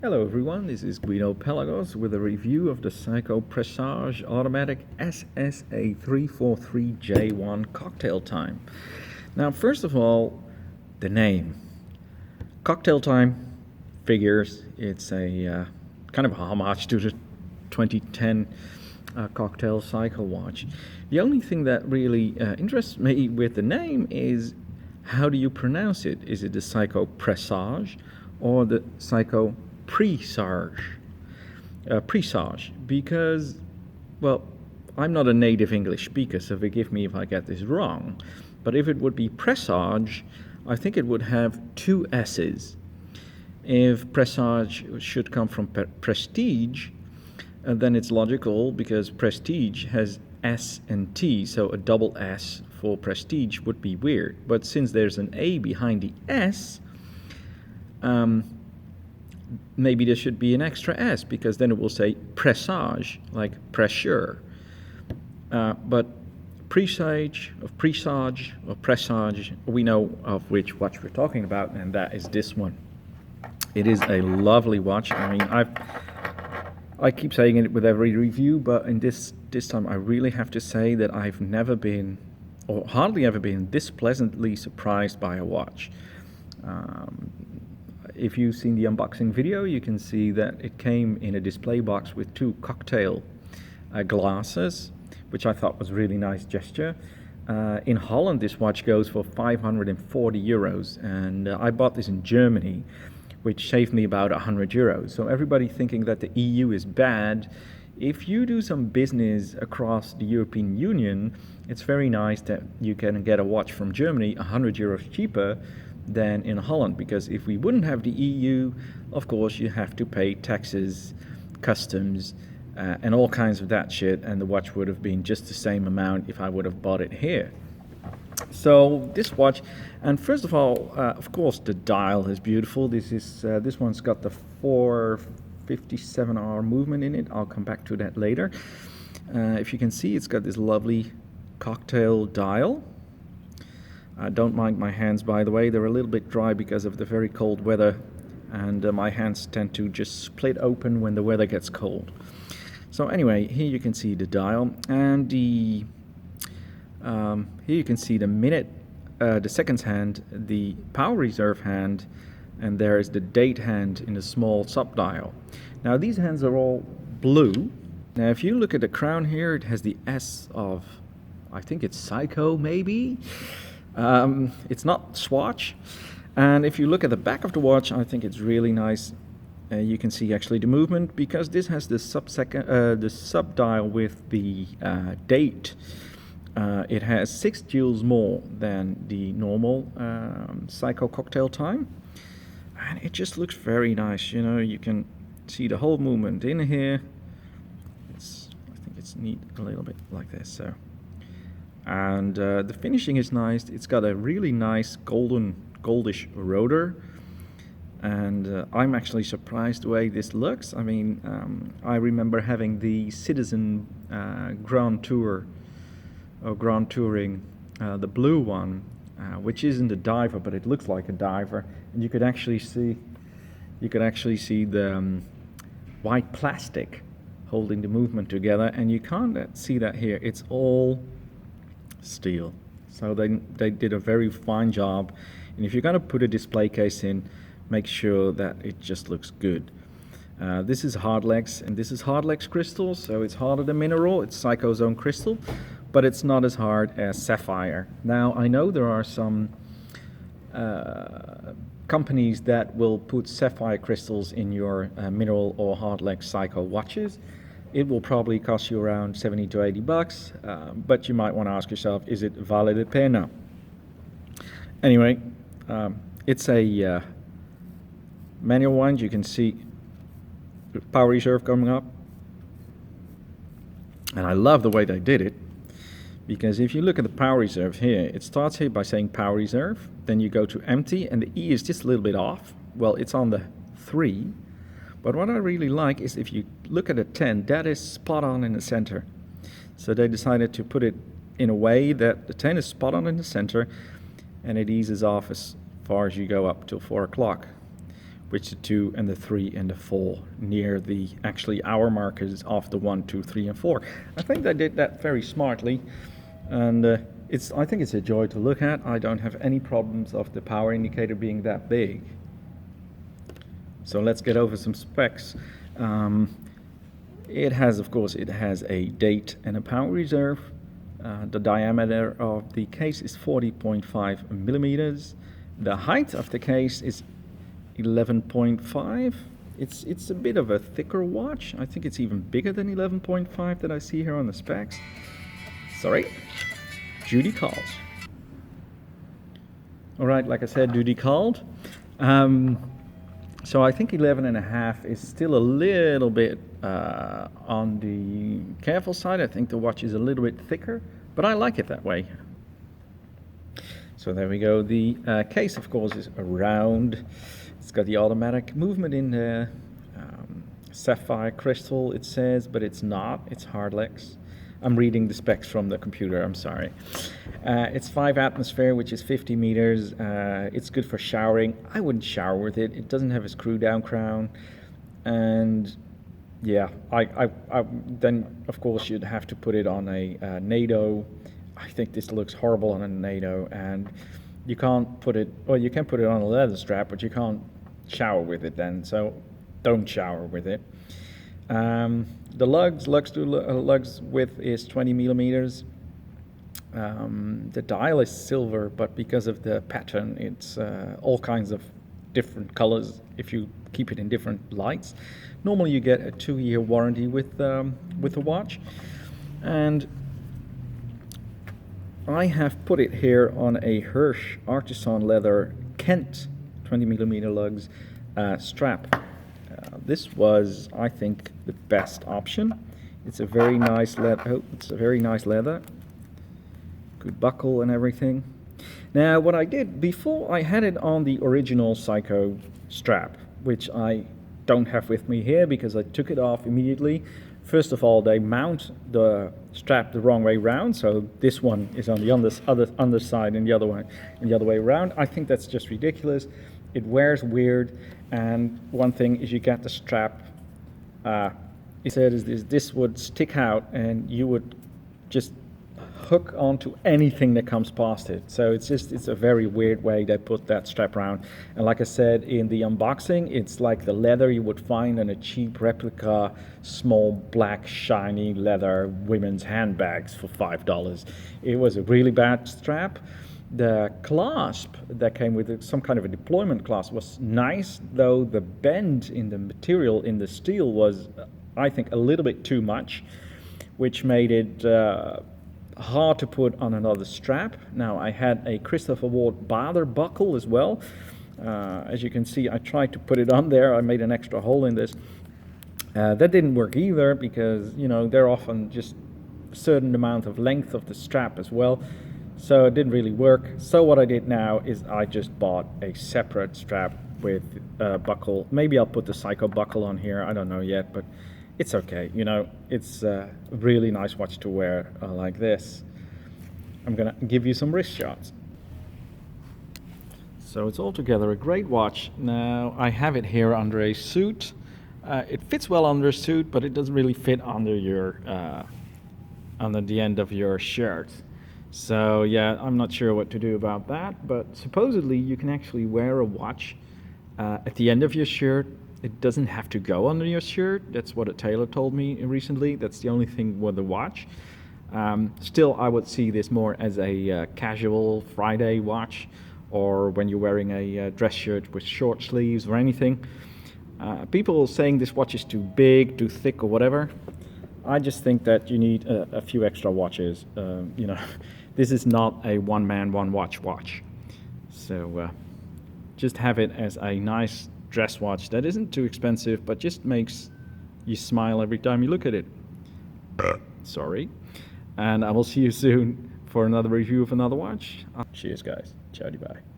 Hello everyone, this is Guido Pelagos with a review of the Seiko Presage Automatic SSA343J1 Cocktail Time. Now first of all, the name. Cocktail Time figures it's a kind of a homage to the 2010 cocktail cycle watch. The only thing that really interests me with the name is how do you pronounce it? Is it the Seiko Presage or the Seiko Presage? Presage, because, well, I'm not a native English speaker, so forgive me if I get this wrong, but if it would be Presage, I think it would have two S's. If Presage should come from Prestige, then it's logical because Prestige has S and T, so a double S for Prestige would be weird. But since there's an A behind the S, maybe there should be an extra S, because then it will say Presage, like pressure. But Presage, or Presage, or Presage, we know of which watch we're talking about, and that is this one. It is a lovely watch. I mean, I keep saying it with every review, but in this time I really have to say that I've never been, or hardly ever been, this pleasantly surprised by a watch. If you've seen the unboxing video, you can see that it came in a display box with two cocktail glasses, which I thought was a really nice gesture. In Holland, this watch goes for 540 euros, and I bought this in Germany, which saved me about 100 euros. So everybody thinking that the EU is bad, if you do some business across the European Union, it's very nice that you can get a watch from Germany 100 euros cheaper than in Holland, because if we wouldn't have the EU, of course you have to pay taxes, customs, and all kinds of that shit, and the watch would have been just the same amount if I would have bought it here. So this watch, and first of all, of course the dial is beautiful. This one's got the 457-hour movement in it. I'll come back to that later. If you can see, it's got this lovely cocktail dial. Don't mind my hands, by the way. They're a little bit dry because of the very cold weather, and my hands tend to just split open when the weather gets cold. So anyway, here you can see the dial, and here you can see the minute, the seconds hand, the power reserve hand, and there is the date hand in the small sub-dial. Now these hands are all blue. Now if you look at the crown here, it has the S of, I think it's Seiko maybe. It's not Swatch. And if you look at the back of the watch, I think it's really nice. You can see actually the movement, because this has the sub-dial with the date. It has 6 joules more than the normal Seiko cocktail time, and it just looks very nice. You know, you can see the whole movement in here. I think it's neat a little bit like this. So, and the finishing is nice. It's got a really nice goldish rotor, and I'm actually surprised the way this looks. I mean, I remember having the Citizen Grand Tour, or Grand Touring, the blue one, which isn't a diver, but it looks like a diver, and you could actually see the white plastic holding the movement together, and you can't see that here. It's all steel, so they did a very fine job. And if you're going to put a display case in, make sure that it just looks good. This is Hardlex, and this is Hardlex crystal, so it's harder than mineral. It's Seiko's own crystal, but it's not as hard as sapphire. Now I know there are some companies that will put sapphire crystals in your mineral or Hardlex Seiko watches. It will probably cost you around 70 to 80 bucks, but you might want to ask yourself, is it vale la pena? Anyway, it's a manual one. You can see the power reserve coming up, and I love the way they did it, because if you look at the power reserve here, it starts here by saying power reserve, then you go to empty, and the E is just a little bit off. Well, it's on the 3, but what I really like is if you look at the 10, that is spot on in the center. So they decided to put it in a way that the 10 is spot on in the center, and it eases off as far as you go up till 4 o'clock, which the 2 and the 3 and the 4 near the actually hour markers of the 1, 2, 3, and 4. I think they did that very smartly, and I think it's a joy to look at. I don't have any problems of the power indicator being that big. So let's get over some specs. It has a date and a power reserve. The diameter of the case is 40.5 millimeters. The height of the case is 11.5. It's a bit of a thicker watch. I think it's even bigger than 11.5 that I see here on the specs. Sorry, Judy called. All right, like I said, Judy called. So I think 11.5 is still a little bit on the careful side. I think the watch is a little bit thicker, but I like it that way. So there we go. The case, of course, is round. It's got the automatic movement in there. Sapphire crystal, it says, but it's not. It's hardlex. I'm reading the specs from the computer, I'm sorry. It's 5 atmosphere, which is 50 meters. It's good for showering. I wouldn't shower with it. It doesn't have a screw down crown. And yeah, I then of course you'd have to put it on a NATO. I think this looks horrible on a NATO, and you can't put it, well, you can put it on a leather strap, but you can't shower with it then, so don't shower with it. The lugs width is 20 millimeters. The dial is silver, but because of the pattern, it's all kinds of different colors if you keep it in different lights. Normally you get a 2-year warranty with the watch, and I have put it here on a Hirsch artisan leather Kent 20 millimeter lugs strap. This was, I think, the best option. It's a very nice leather. It's a very nice leather. Good buckle and everything. Now, what I did before, I had it on the original Seiko strap, which I don't have with me here because I took it off immediately. First of all, they mount the strap the wrong way round, so this one is on the underside and the other one and the other way around. I think that's just ridiculous. It wears weird, and one thing is you get the strap. He said is this would stick out, and you would just hook onto anything that comes past it. So it's a very weird way they put that strap around. And like I said in the unboxing, it's like the leather you would find in a cheap replica small black shiny leather women's handbags for $5. It was a really bad strap. The clasp that came with some kind of a deployment clasp was nice, though the bend in the material in the steel was, I think, a little bit too much, which made it hard to put on another strap. Now, I had a Christopher Ward Bader buckle as well. As you can see, I tried to put it on there. I made an extra hole in this. That didn't work either because, you know, they're often just a certain amount of length of the strap as well. So it didn't really work. So what I did now is I just bought a separate strap with a buckle. Maybe I'll put the Seiko buckle on here. I don't know yet, but it's okay. You know, it's a really nice watch to wear like this. I'm gonna give you some wrist shots. So it's altogether a great watch. Now I have it here under a suit. It fits well under a suit, but it doesn't really fit under your under the end of your shirt. So yeah, I'm not sure what to do about that, but supposedly you can actually wear a watch at the end of your shirt. It doesn't have to go under your shirt. That's what a tailor told me recently. That's the only thing with the watch. Still, I would see this more as a casual Friday watch, or when you're wearing a dress shirt with short sleeves or anything. People saying this watch is too big, too thick, or whatever. I just think that you need a few extra watches. You know, this is not a one-man, one-watch watch. So just have it as a nice dress watch that isn't too expensive, but just makes you smile every time you look at it. Sorry. And I will see you soon for another review of another watch. Cheers, guys. Ciao, bye.